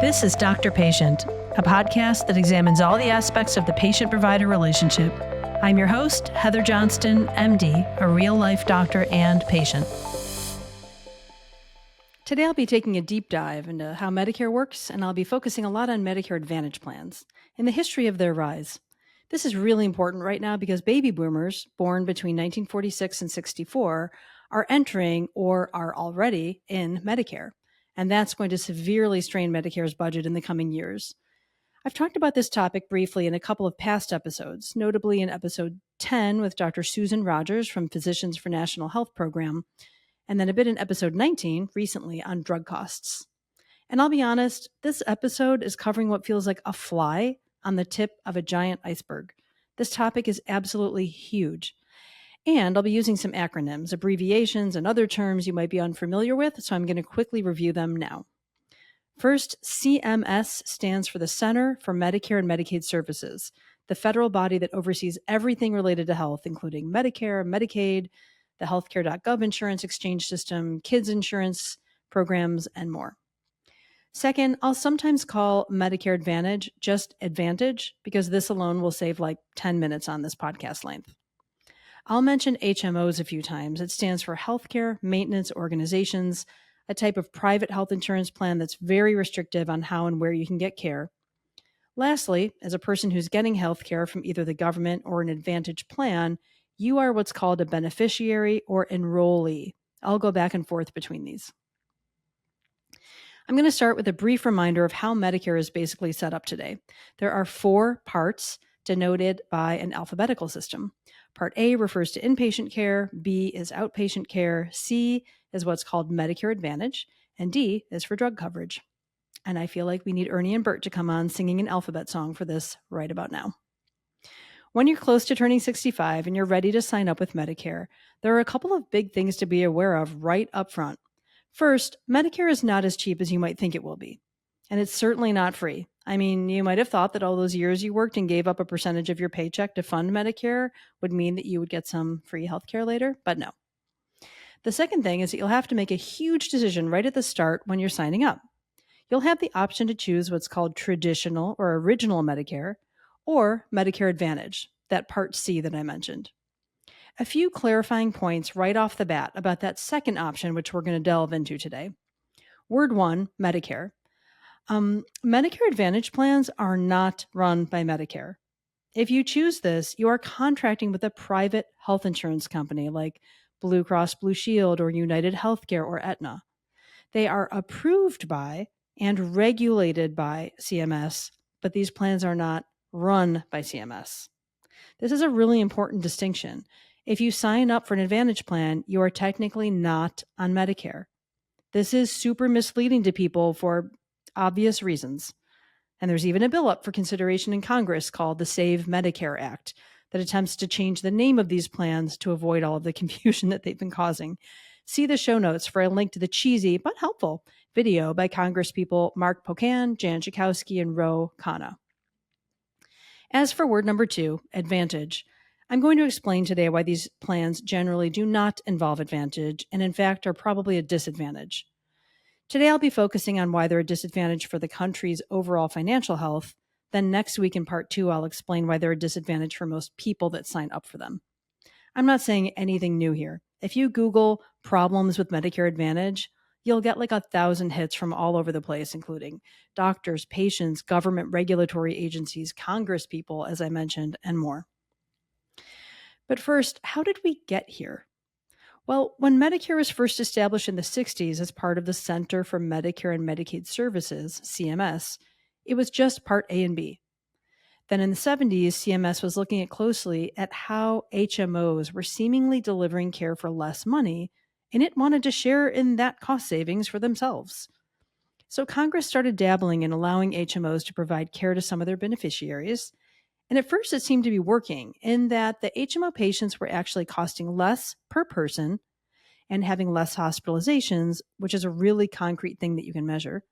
This is Doctor Patient, a podcast that examines all the aspects of the patient-provider relationship. I'm your host, Heather Johnston, MD, a real-life doctor and patient. Today I'll be taking a deep dive into how Medicare works, and I'll be focusing a lot on Medicare Advantage plans and the history of their rise. This is really important right now because baby boomers born between 1946 and 64 are entering or are already in Medicare, and that's going to severely strain Medicare's budget in the coming years. I've talked about this topic briefly in a couple of past episodes, notably in episode 10 with Dr. Susan Rogers from Physicians for National Health Program, and then a bit in episode 19 recently on drug costs. And I'll be honest, this episode is covering what feels like a fly on the tip of a giant iceberg. This topic is absolutely huge. And I'll be using some acronyms, abbreviations, and other terms you might be unfamiliar with, so I'm going to quickly review them now. First, CMS stands for the Center for Medicare and Medicaid Services, the federal body that oversees everything related to health, including Medicare, Medicaid, the healthcare.gov insurance exchange system, kids insurance programs, and more. Second, I'll sometimes call Medicare Advantage just Advantage because this alone will save like 10 minutes on this podcast length. I'll mention HMOs a few times. It stands for Healthcare Maintenance Organizations, a type of private health insurance plan that's very restrictive on how and where you can get care. Lastly, as a person who's getting health care from either the government or an Advantage plan, you are what's called a beneficiary or enrollee. I'll go back and forth between these. I'm going to start with a brief reminder of how Medicare is basically set up today. There are 4 parts denoted by an alphabetical system. Part A refers to inpatient care, B is outpatient care, C is what's called Medicare Advantage, and D is for drug coverage. And I feel like we need Ernie and Bert to come on singing an alphabet song for this right about now. When you're close to turning 65 and you're ready to sign up with Medicare, there are a couple of big things to be aware of right up front. First, Medicare is not as cheap as you might think it will be. And it's certainly not free. I mean, you might have thought that all those years you worked and gave up a percentage of your paycheck to fund Medicare would mean that you would get some free healthcare later, but no. The second thing is that you'll have to make a huge decision right at the start when you're signing up. You'll have the option to choose what's called traditional or original Medicare or Medicare Advantage, that Part C that I mentioned. A few clarifying points right off the bat about that second option, which we're going to delve into today. Word 1, Medicare. Medicare Advantage plans are not run by Medicare. If you choose this, you are contracting with a private health insurance company like Blue Cross Blue Shield or United Healthcare or Aetna. They are approved by and regulated by CMS, but these plans are not run by CMS. This is a really important distinction. If you sign up for an Advantage plan, you are technically not on Medicare. This is super misleading to people for obvious reasons. And there's even a bill up for consideration in Congress called the Save Medicare Act that attempts to change the name of these plans to avoid all of the confusion that they've been causing. See the show notes for a link to the cheesy but helpful video by Congresspeople Mark Pocan, Jan Schakowsky, and Ro Khanna. As for word number 2, Advantage, I'm going to explain today why these plans generally do not involve Advantage and in fact are probably a disadvantage. Today I'll be focusing on why they're a disadvantage for the country's overall financial health. Then next week in part 2, I'll explain why they're a disadvantage for most people that sign up for them. I'm not saying anything new here. If you Google problems with Medicare Advantage, you'll get like 1,000 hits from all over the place, including doctors, patients, government regulatory agencies, Congress people, as I mentioned, and more. But first, how did we get here? Well, when Medicare was first established in the 60s as part of the Center for Medicare and Medicaid Services, CMS, it was just Part A and B. Then in the 70s, CMS was looking closely at how HMOs were seemingly delivering care for less money, and it wanted to share in that cost savings for themselves. So Congress started dabbling in allowing HMOs to provide care to some of their beneficiaries. And at first it seemed to be working in that the HMO patients were actually costing less per person and having less hospitalizations, which is a really concrete thing that you can measure.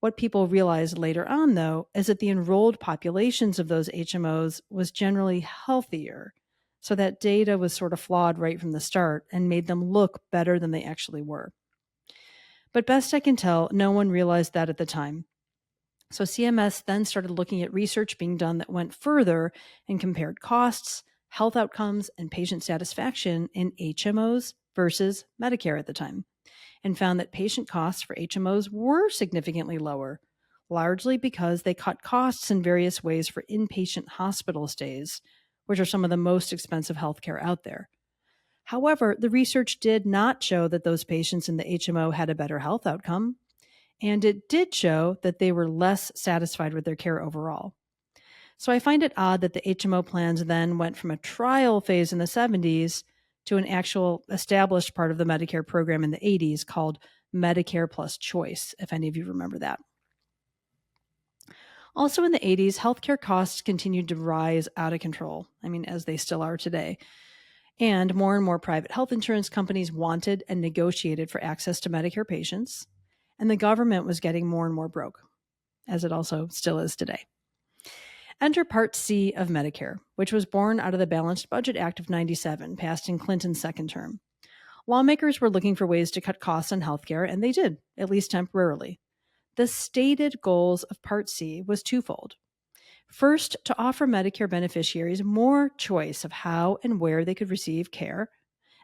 What people realized later on, though, is that the enrolled populations of those HMOs was generally healthier. So that data was sort of flawed right from the start and made them look better than they actually were. But best I can tell, no one realized that at the time. So CMS then started looking at research being done that went further and compared costs, health outcomes, and patient satisfaction in HMOs versus Medicare at the time, and found that patient costs for HMOs were significantly lower, largely because they cut costs in various ways for inpatient hospital stays, which are some of the most expensive healthcare out there. However, the research did not show that those patients in the HMO had a better health outcome, and it did show that they were less satisfied with their care overall. So I find it odd that the HMO plans then went from a trial phase in the 70s to an actual established part of the Medicare program in the 80s called Medicare Plus Choice, if any of you remember that. Also in the 80s, healthcare costs continued to rise out of control. I mean, as they still are today. And more private health insurance companies wanted and negotiated for access to Medicare patients. And the government was getting more and more broke, as it also still is today. Enter Part C of Medicare, which was born out of the Balanced Budget Act of 97, passed in Clinton's second term. Lawmakers were looking for ways to cut costs on healthcare, and they did, at least temporarily. The stated goals of Part C was twofold. First, to offer Medicare beneficiaries more choice of how and where they could receive care.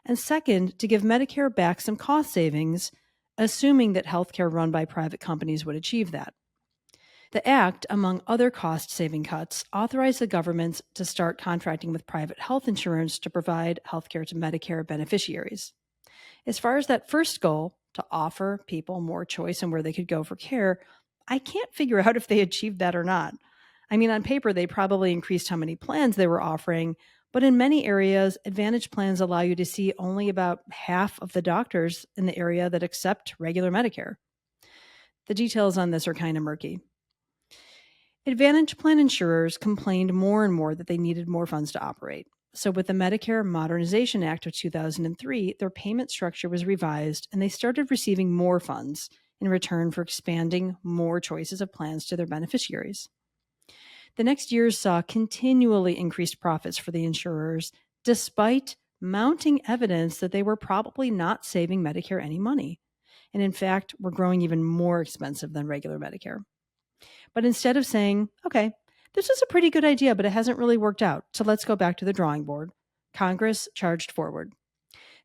And second, to give Medicare back some cost savings, assuming that healthcare run by private companies would achieve that. The act, among other cost-saving cuts, authorized the governments to start contracting with private health insurance to provide healthcare to Medicare beneficiaries. As far as that first goal, to offer people more choice in where they could go for care, I can't figure out if they achieved that or not. I mean, on paper, they probably increased how many plans they were offering, but in many areas, Advantage plans allow you to see only about half of the doctors in the area that accept regular Medicare. The details on this are kind of murky. Advantage plan insurers complained more and more that they needed more funds to operate. So, with the Medicare Modernization Act of 2003, their payment structure was revised and they started receiving more funds in return for expanding more choices of plans to their beneficiaries. The next years saw continually increased profits for the insurers, despite mounting evidence that they were probably not saving Medicare any money, and in fact, were growing even more expensive than regular Medicare. But instead of saying, okay, this is a pretty good idea, but it hasn't really worked out, so let's go back to the drawing board, Congress charged forward.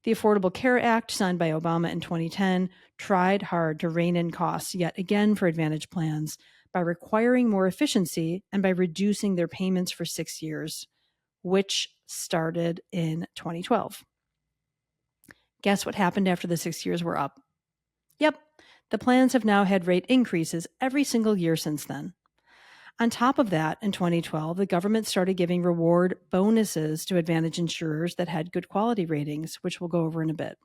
The Affordable Care Act, signed by Obama in 2010, tried hard to rein in costs yet again for Advantage plans by requiring more efficiency and by reducing their payments for 6 years, which started in 2012. Guess what happened after the 6 years were up? Yep, the plans have now had rate increases every single year since then. On top of that, in 2012, the government started giving reward bonuses to Advantage insurers that had good quality ratings, which we'll go over in a bit.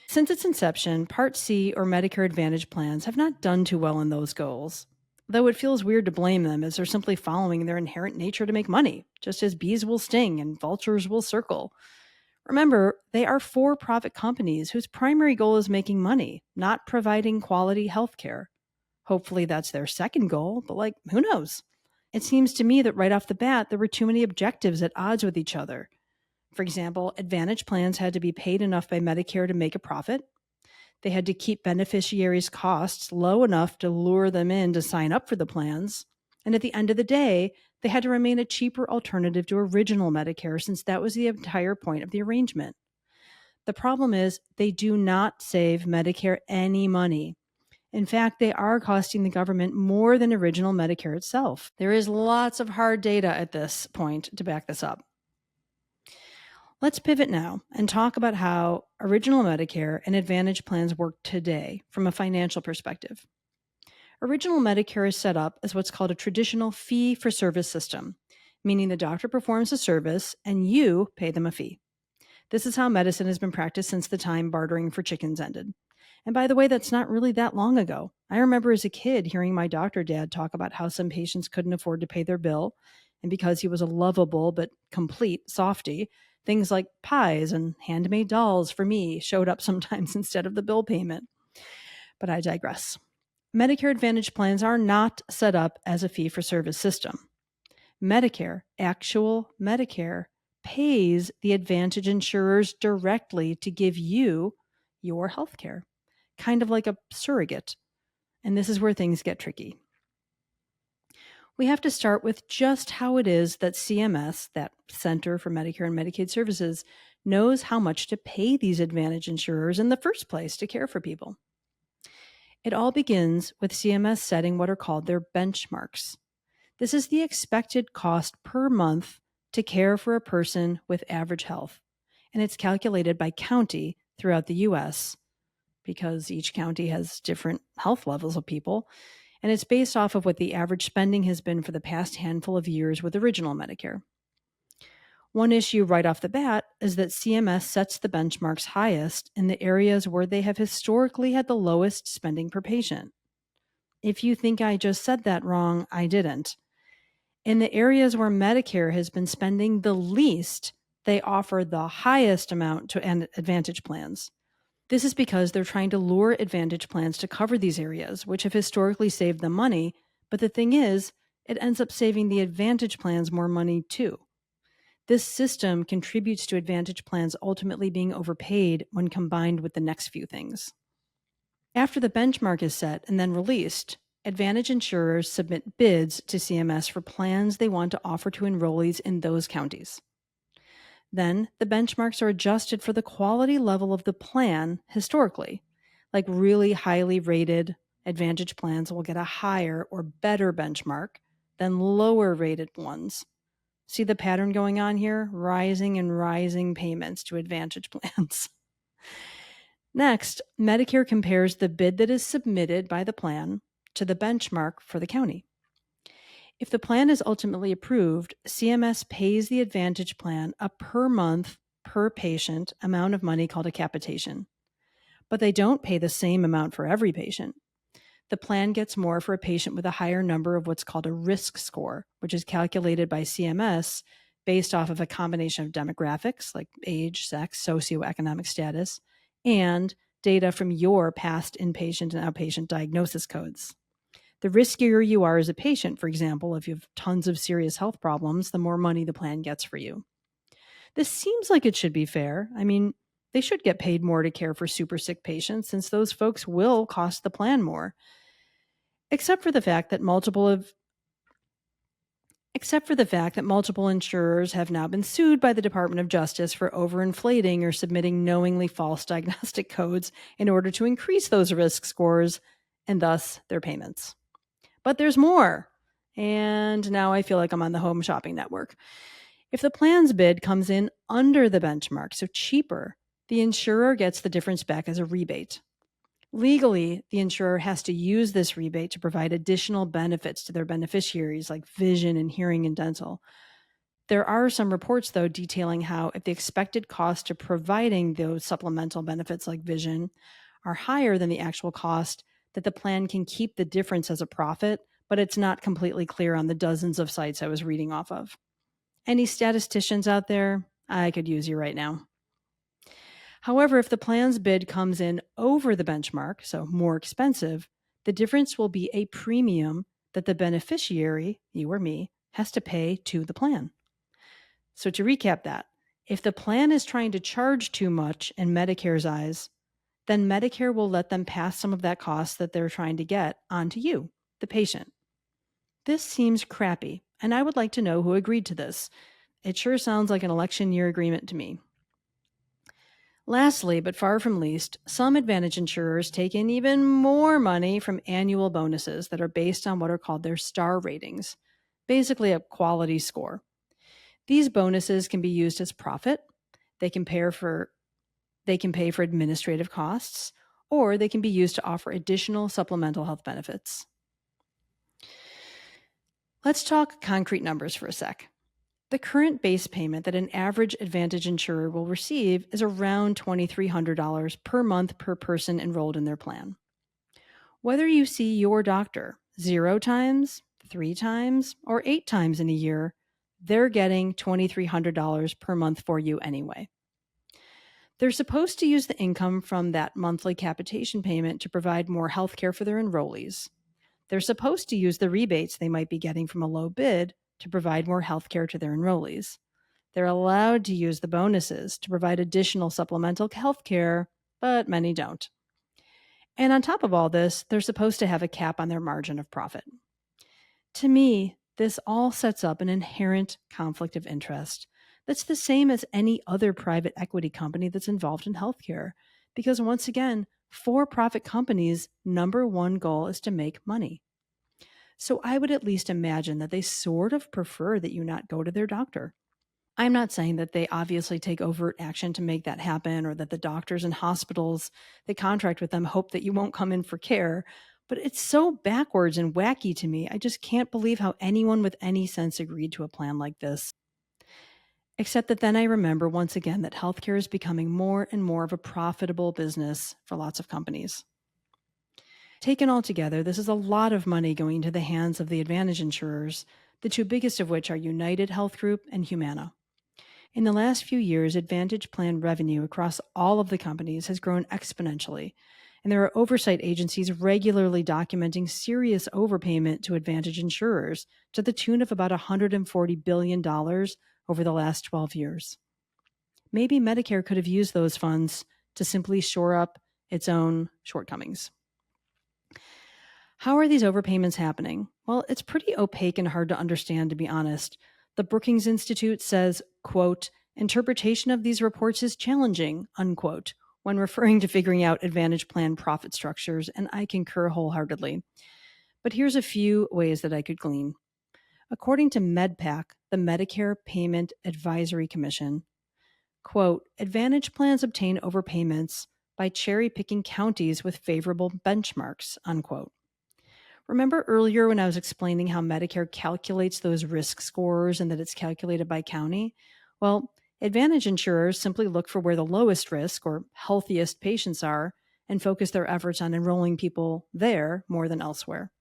Since its inception, Part C or Medicare Advantage plans have not done too well in those goals, though it feels weird to blame them as they're simply following their inherent nature to make money, just as bees will sting and vultures will circle. Remember, they are for-profit companies whose primary goal is making money, not providing quality health care. Hopefully that's their second goal, but who knows? It seems to me that right off the bat, there were too many objectives at odds with each other. For example, Advantage plans had to be paid enough by Medicare to make a profit. They had to keep beneficiaries' costs low enough to lure them in to sign up for the plans. And at the end of the day, they had to remain a cheaper alternative to original Medicare since that was the entire point of the arrangement. The problem is they do not save Medicare any money. In fact, they are costing the government more than original Medicare itself. There is lots of hard data at this point to back this up. Let's pivot now and talk about how original Medicare and Advantage plans work today from a financial perspective. Original Medicare is set up as what's called a traditional fee-for-service system, meaning the doctor performs a service and you pay them a fee. This is how medicine has been practiced since the time bartering for chickens ended. And by the way, that's not really that long ago. I remember as a kid hearing my doctor dad talk about how some patients couldn't afford to pay their bill, and because he was a lovable but complete softy, things like pies and handmade dolls for me showed up sometimes instead of the bill payment. But I digress. Medicare Advantage plans are not set up as a fee-for-service system. Medicare, actual Medicare, pays the Advantage insurers directly to give you your health care, kind of like a surrogate. And this is where things get tricky. We have to start with just how it is that CMS, that Center for Medicare and Medicaid Services, knows how much to pay these Advantage insurers in the first place to care for people. It all begins with CMS setting what are called their benchmarks. This is the expected cost per month to care for a person with average health, and it's calculated by county throughout the US because each county has different health levels of people, and it's based off of what the average spending has been for the past handful of years with original Medicare. One issue right off the bat is that CMS sets the benchmarks highest in the areas where they have historically had the lowest spending per patient. If you think I just said that wrong, I didn't. In the areas where Medicare has been spending the least, they offer the highest amount to Advantage plans. This is because they're trying to lure Advantage plans to cover these areas, which have historically saved them money. But the thing is, it ends up saving the Advantage plans more money too. This system contributes to Advantage plans ultimately being overpaid when combined with the next few things. After the benchmark is set and then released, Advantage insurers submit bids to CMS for plans they want to offer to enrollees in those counties. Then the benchmarks are adjusted for the quality level of the plan historically. Like really highly rated Advantage plans will get a higher or better benchmark than lower rated ones. See the pattern going on here? Rising and rising payments to Advantage plans. Next, Medicare compares the bid that is submitted by the plan to the benchmark for the county. If the plan is ultimately approved, CMS pays the Advantage plan a per month, per patient amount of money called a capitation. But they don't pay the same amount for every patient. The plan gets more for a patient with a higher number of what's called a risk score, which is calculated by CMS based off of a combination of demographics like age, sex, socioeconomic status, and data from your past inpatient and outpatient diagnosis codes. The riskier you are as a patient, for example, if you have tons of serious health problems, the more money the plan gets for you. This seems like it should be fair. I mean, they should get paid more to care for super sick patients since those folks will cost the plan more. Except for the fact that multiple insurers have now been sued by the Department of Justice for overinflating or submitting knowingly false diagnostic codes in order to increase those risk scores and thus their payments. But there's more. And now I feel like I'm on the Home Shopping Network. If the plan's bid comes in under the benchmark, so cheaper, the insurer gets the difference back as a rebate. Legally, the insurer has to use this rebate to provide additional benefits to their beneficiaries like vision and hearing and dental. There are some reports, though, detailing how if the expected cost of providing those supplemental benefits like vision are higher than the actual cost, that the plan can keep the difference as a profit, but it's not completely clear on the dozens of sites I was reading off of. Any statisticians out there? I could use you right now. However, if the plan's bid comes in over the benchmark, so more expensive, the difference will be a premium that the beneficiary, you or me, has to pay to the plan. So to recap that, if the plan is trying to charge too much in Medicare's eyes, then Medicare will let them pass some of that cost that they're trying to get onto you, the patient. This seems crappy, and I would like to know who agreed to this. It sure sounds like an election year agreement to me. Lastly, but far from least, some Advantage insurers take in even more money from annual bonuses that are based on what are called their star ratings, basically a quality score. These bonuses can be used as profit, they can pay for administrative costs, or they can be used to offer additional supplemental health benefits. Let's talk concrete numbers for a sec. The current base payment that an average Advantage insurer will receive is around $2,300 per month per person enrolled in their plan. Whether you see your doctor 0 times, 3 times, or 8 times in a year, they're getting $2,300 per month for you anyway. They're supposed to use the income from that monthly capitation payment to provide more health care for their enrollees. They're supposed to use the rebates they might be getting from a low bid to provide more health care to their enrollees. They're allowed to use the bonuses to provide additional supplemental health care, but many don't. And on top of all this, they're supposed to have a cap on their margin of profit. To me, This all sets up an inherent conflict of interest that's the same as any other private equity company that's involved in healthcare. Because once again, for profit companies' number one goal is to make money. So I would at least imagine that they sort of prefer that you not go to their doctor. I'm not saying that they obviously take overt action to make that happen or that the doctors and hospitals that contract with them hope that you won't come in for care, but it's so backwards and wacky to me. I just can't believe how anyone with any sense agreed to a plan like this. Except that then I remember once again that healthcare is becoming more and more of a profitable business for lots of companies. Taken all together, this is a lot of money going into the hands of the Advantage insurers, the two biggest of which are United Health Group and Humana. In the last few years, Advantage plan revenue across all of the companies has grown exponentially, and there are oversight agencies regularly documenting serious overpayment to Advantage insurers to the tune of about $140 billion over the last 12 years. Maybe Medicare could have used those funds to simply shore up its own shortcomings. How are these overpayments happening? Well, it's pretty opaque and hard to understand, to be honest. The Brookings Institute says, quote, interpretation of these reports is challenging, unquote, when referring to figuring out Advantage plan profit structures, and I concur wholeheartedly. But here's a few ways that I could glean. According to MedPAC, the Medicare Payment Advisory Commission, quote, Advantage plans obtain overpayments by cherry-picking counties with favorable benchmarks, unquote. Remember earlier when I was explaining how Medicare calculates those risk scores and that it's calculated by county? Well, Advantage insurers simply look for where the lowest risk or healthiest patients are and focus their efforts on enrolling people there more than elsewhere.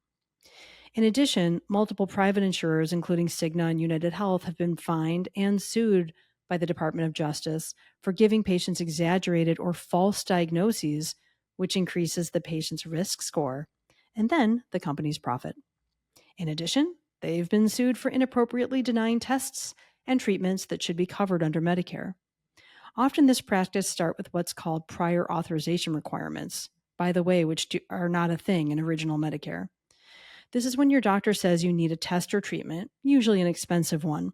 In addition, multiple private insurers, including Cigna and United Health, have been fined and sued by the Department of Justice for giving patients exaggerated or false diagnoses, which increases the patient's risk score and then the company's profit. In addition, they've been sued for inappropriately denying tests and treatments that should be covered under Medicare. Often this practice starts with what's called prior authorization requirements, by the way, which are not a thing in original Medicare. This is when your doctor says you need a test or treatment, usually an expensive one,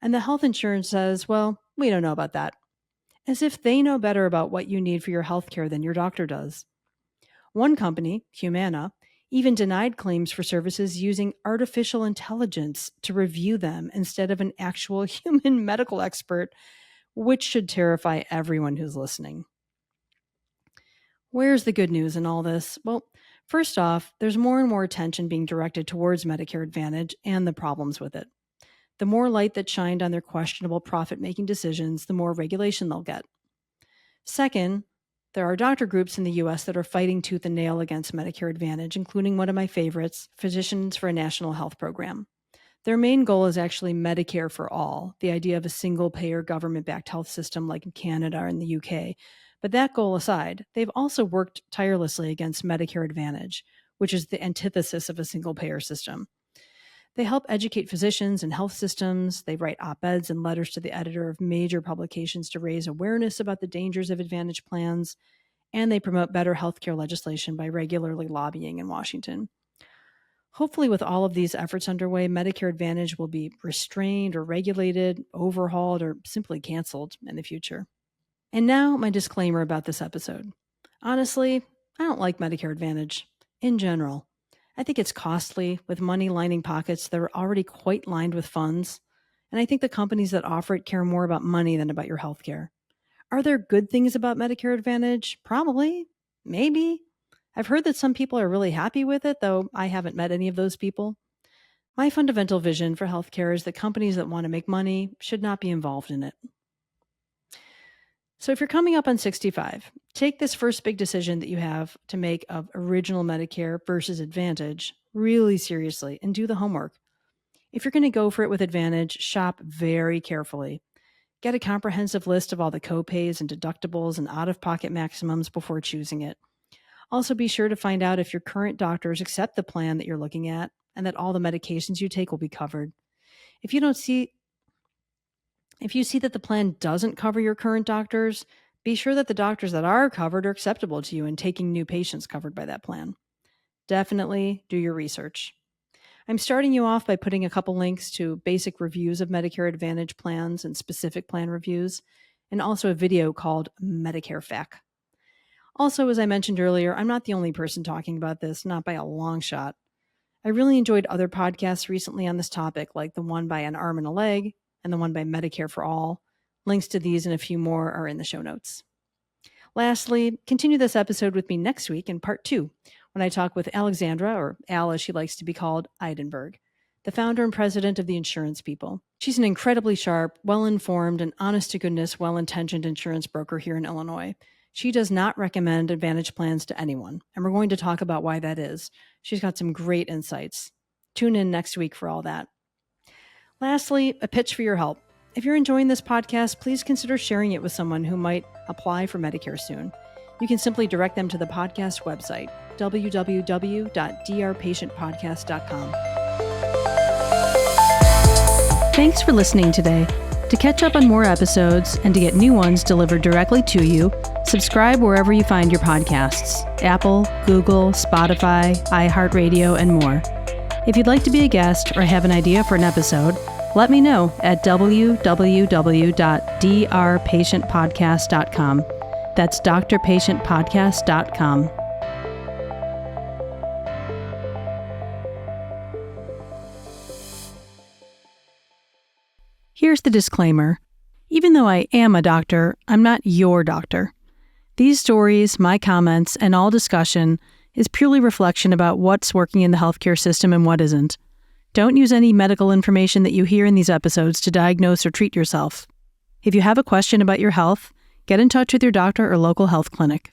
and the health insurance says, well, we don't know about that, as if they know better about what you need for your health care than your doctor does. One company, Humana, even denied claims for services using artificial intelligence to review them instead of an actual human medical expert, which should terrify everyone who's listening. Where's the good news in all this? Well, first off, there's more and more attention being directed towards Medicare Advantage and the problems with it. The more light that's shined on their questionable profit-making decisions, the more regulation they'll get. Second, there are doctor groups in the US that are fighting tooth and nail against Medicare Advantage, including one of my favorites, Physicians for a National Health Program. Their main goal is actually Medicare for all, the idea of a single-payer government-backed health system like in Canada or in the UK. But that goal aside, they've also worked tirelessly against Medicare Advantage, which is the antithesis of a single-payer system. They help educate physicians and health systems. They write op-eds and letters to the editor of major publications to raise awareness about the dangers of Advantage plans, and they promote better healthcare legislation by regularly lobbying in Washington. Hopefully, with all of these efforts underway, Medicare Advantage will be restrained or regulated, overhauled, or simply canceled in the future. And now, my disclaimer about this episode. Honestly, I don't like Medicare Advantage in general. I think it's costly, with money lining pockets that are already quite lined with funds. And I think the companies that offer it care more about money than about your health care. Are there good things about Medicare Advantage? Probably. Maybe. I've heard that some people are really happy with it, though I haven't met any of those people. My fundamental vision for healthcare is that companies that want to make money should not be involved in it. So if you're coming up on 65, take this first big decision that you have to make of original Medicare versus Advantage really seriously and do the homework. If you're going to go for it with Advantage, shop very carefully. Get a comprehensive list of all the copays and deductibles and out-of-pocket maximums before choosing it. Also, be sure to find out if your current doctors accept the plan that you're looking at and that all the medications you take will be covered. If you see that the plan doesn't cover your current doctors, be sure that the doctors that are covered are acceptable to you in taking new patients covered by that plan. Definitely do your research. I'm starting you off by putting a couple links to basic reviews of Medicare Advantage plans and specific plan reviews, and also a video called Medicare FAQ. Also, as I mentioned earlier, I'm not the only person talking about this, not by a long shot. I really enjoyed other podcasts recently on this topic, like the one by An Arm and a Leg and the one by Medicare for All. Links to these and a few more are in the show notes. Lastly, continue this episode with me next week in part 2, when I talk with Alexandra, or Al as she likes to be called, Eidenberg, the founder and president of the Insurance People. She's an incredibly sharp, well-informed, and honest-to-goodness, well-intentioned insurance broker here in Illinois. She does not recommend Advantage plans to anyone, and we're going to talk about why that is. She's got some great insights. Tune in next week for all that. Lastly, a pitch for your help. If you're enjoying this podcast, please consider sharing it with someone who might apply for Medicare soon. You can simply direct them to the podcast website, www.drpatientpodcast.com. Thanks for listening today. To catch up on more episodes and to get new ones delivered directly to you, subscribe wherever you find your podcasts: Apple, Google, Spotify, iHeartRadio, and more. If you'd like to be a guest or have an idea for an episode, let me know at www.drpatientpodcast.com. That's drpatientpodcast.com. Here's the disclaimer. Even though I am a doctor, I'm not your doctor. These stories, my comments, and all discussion is purely reflection about what's working in the healthcare system and what isn't. Don't use any medical information that you hear in these episodes to diagnose or treat yourself. If you have a question about your health, get in touch with your doctor or local health clinic.